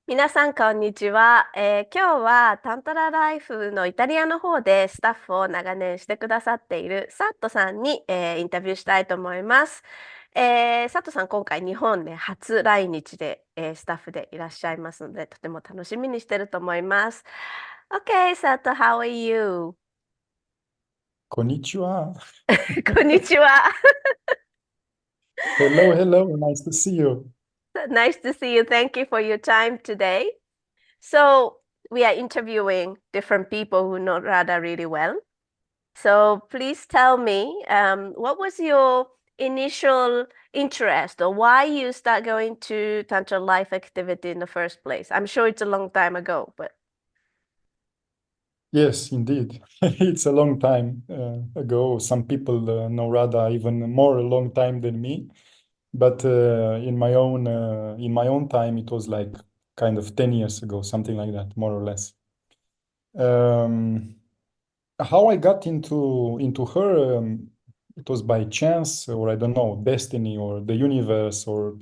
皆さん、こんにちは。今日はタントラライフのイタリアの方でスタッフを長年してくださっているサットさんに、インタビューしたいと思います。サットさん、今回日本で初来日で、スタッフでいらっしゃいますので、とても楽しみにしてると思います。Okay, サット、how are you? こんにちは。こんにちは。Hello, hello. Nice to see you. Nice to see you. Thank you for your time today. So, we are interviewing different people who know Radha really well. So please tell me, what was your initial interest or why you start going to Tantra Life activity in the first place? I'm sure it's a long time ago, but Yes, indeed. It's a long time ago. Some people know Radha even more a long time than me. But in my own time, it was like kind of 10 years ago, something like that, more or less. Um, how I got into her, it was by chance, or I don't know, destiny or the universe or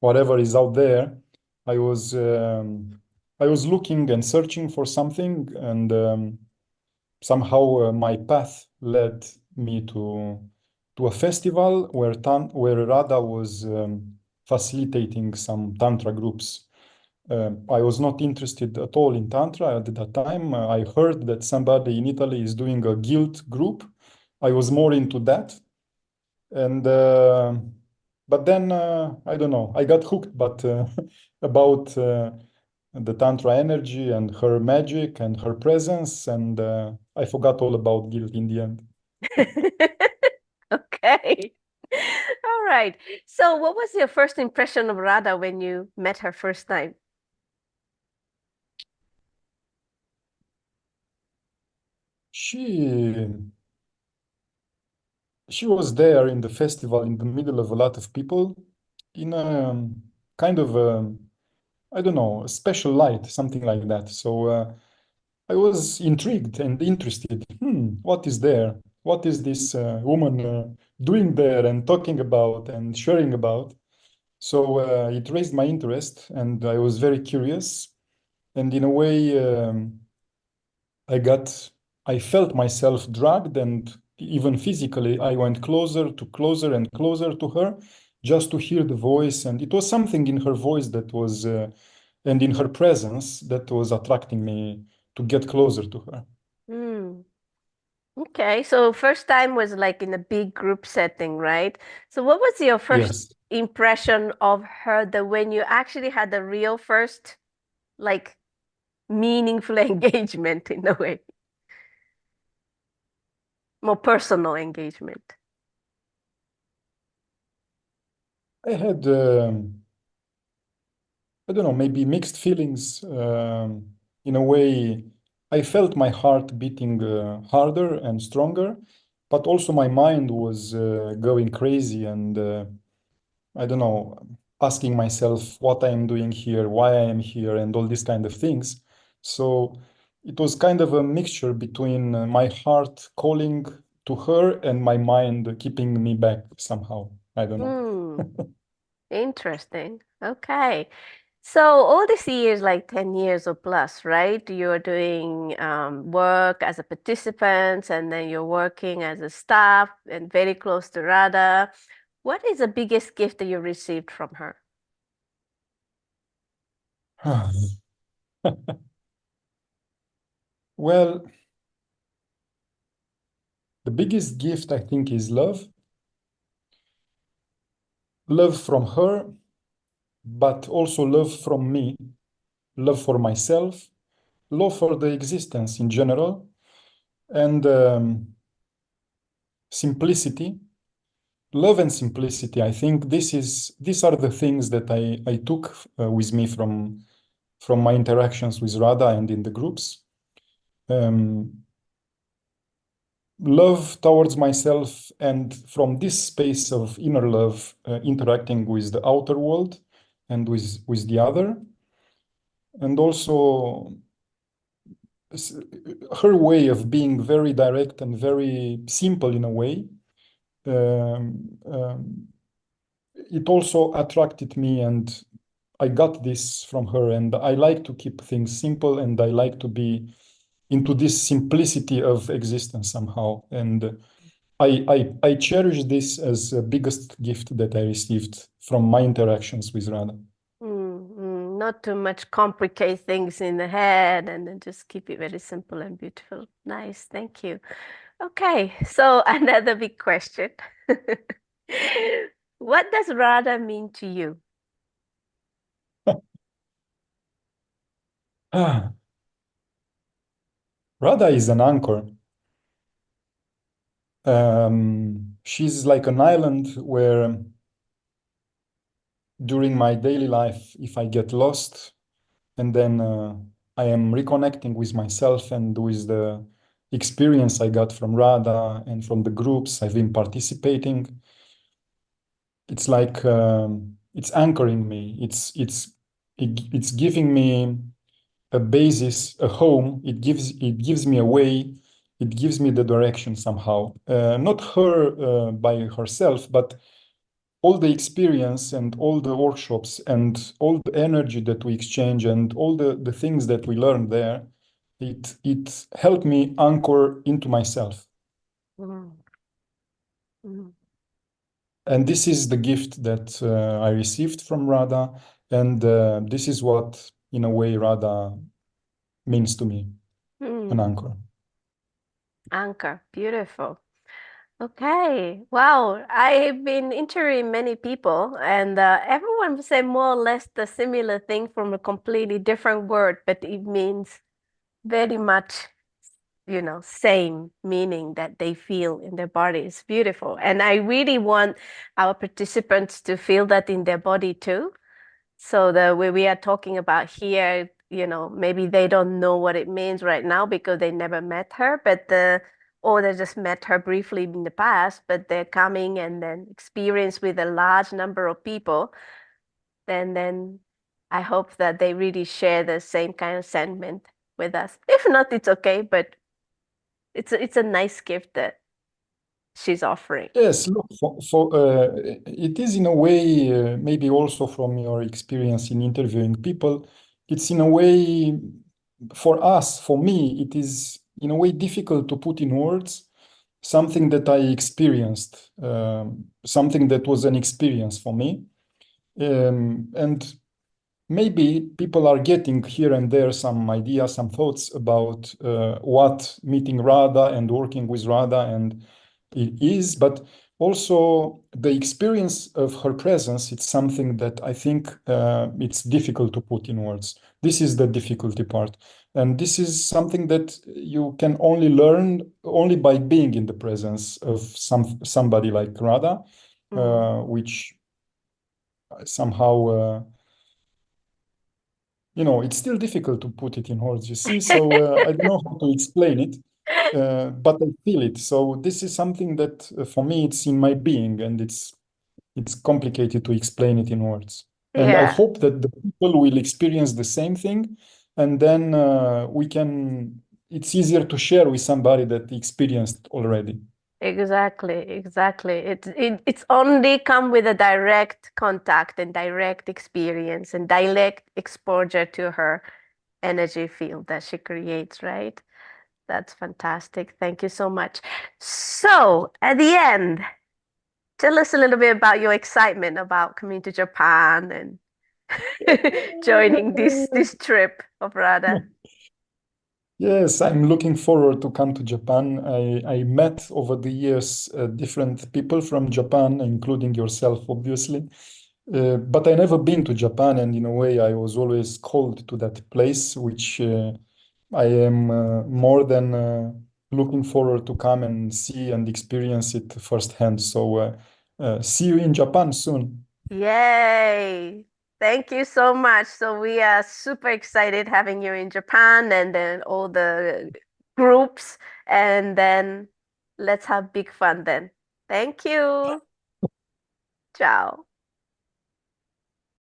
whatever is out there. I was um, I was looking and searching for something, and somehow my path led me to a festival where Radha was facilitating some tantra groups. I was not interested at all in tantra at that time. I heard that somebody in Italy is doing a guild group. I was more into that, and but then I don't know, I got hooked, but about the tantra energy and her magic and her presence, and I forgot all about guilt in the end. okay. All right. So what was your first impression of Radha when you met her first time? she she was there in the festival in the middle of a lot of people in a kind of I don't know, a special light, something like that. So I was intrigued and interested. What is there? What is this woman doing there and talking about and sharing about? So it raised my interest, and I was very curious. And in a way, I got, I felt myself dragged, and even physically, I went closer and closer to her, just to hear the voice. And it was something in her voice that was, and in her presence that was attracting me to get closer to her. Hmm. Okay, so first time was like in a big group setting, right? So what was your first Yes. impression of her that when you actually had the real first like meaningful engagement in a way, more personal engagement? I had, I don't know, maybe mixed feelings. In a way, I felt my heart beating harder and stronger, but also my mind was going crazy, and I don't know, asking myself what I am doing here, why I am here, and all these kind of things. So it was kind of a mixture between my heart calling to her and my mind keeping me back somehow. I don't know. Hmm, interesting. Okay. So all these years, like 10 years or plus, right? You're doing work as a participant and then you're working as a staff and very close to Radha. What is the biggest gift that you received from her? Well, the biggest gift I think is love. Love from her, but also love from me, love for myself, love for the existence in general, and simplicity. Love and simplicity. I think these are the things that I took with me from my interactions with Radha and in the groups. Um, Love towards myself, and from this space of inner love, interacting with the outer world and with the other, and also s- her way of being very direct and very simple in a way. Um, um, it also attracted me, and I got this from her, and I like to keep things simple, and I like to be into this simplicity of existence somehow. And I cherish this as the biggest gift that I received from my interactions with Radha. Not too much complicate things in the head and then just keep it very simple and beautiful. Nice, thank you. Okay, so another big question. What does Radha mean to you? Ah, Radha is an anchor. She's like an island where during my daily life, if I get lost, and then I am reconnecting with myself and with the experience I got from Radha and from the groups I've been participating. It's like it's anchoring me. It's giving me a basis, a home. It gives me a way. It gives me the direction somehow. Not her by herself, but all the experience and all the workshops and all the energy that we exchange and all the things that we learn there, it helped me anchor into myself. Mm, mm, And this is the gift that I received from Radha. And this is what, in a way, Radha means to me, an mm. anchor. Anchor, beautiful. Okay, wow. I've been interviewing many people, and everyone would say more or less the similar thing from a completely different word, but it means very much, same meaning that they feel in their body. It's beautiful. And I really want our participants to feel that in their body too. So the way we are talking about here, maybe they don't know what it means right now because they never met her, or they just met her briefly in the past, but they're coming and then experience with a large number of people, then I hope that they really share the same kind of sentiment with us. If not, it's okay, but it's a nice gift that she's offering. Yes, look, it is in a way, maybe also from your experience in interviewing people, it's in a way, for us, for me, it is in a way difficult to put in words something that I experienced, something that was an experience for me. And maybe people are getting here and there some ideas, some thoughts about what meeting Radha and working with Radha and it is, but also the experience of her presence. It's something that I think it's difficult to put in words. This is the difficulty part, and this is something that you can only learn only by being in the presence of somebody like Radha, Mm. which somehow. It's still difficult to put it in words, you see. So I don't know how to explain it, but I feel it. So this is something that for me it's in my being, and it's complicated to explain it in words. And I Yeah. hope that the people will experience the same thing, and then we can. It's easier to share with somebody that experienced already. Exactly, exactly. It's only come with a direct contact and direct experience and direct exposure to her energy field that she creates, right? That's fantastic. Thank you so much. So, at the end, tell us a little bit about your excitement about coming to Japan and joining this trip of Radha. Yes, I'm looking forward to come to Japan. I met over the years different people from Japan, including yourself, obviously. But I never been to Japan, and in a way, I was always called to that place, which I am more than looking forward to come and see and experience it firsthand. So, see you in Japan soon. Yay! Thank you so much. So we are super excited having you in Japan and then all the groups and then let's have big fun then. Thank you. Ciao.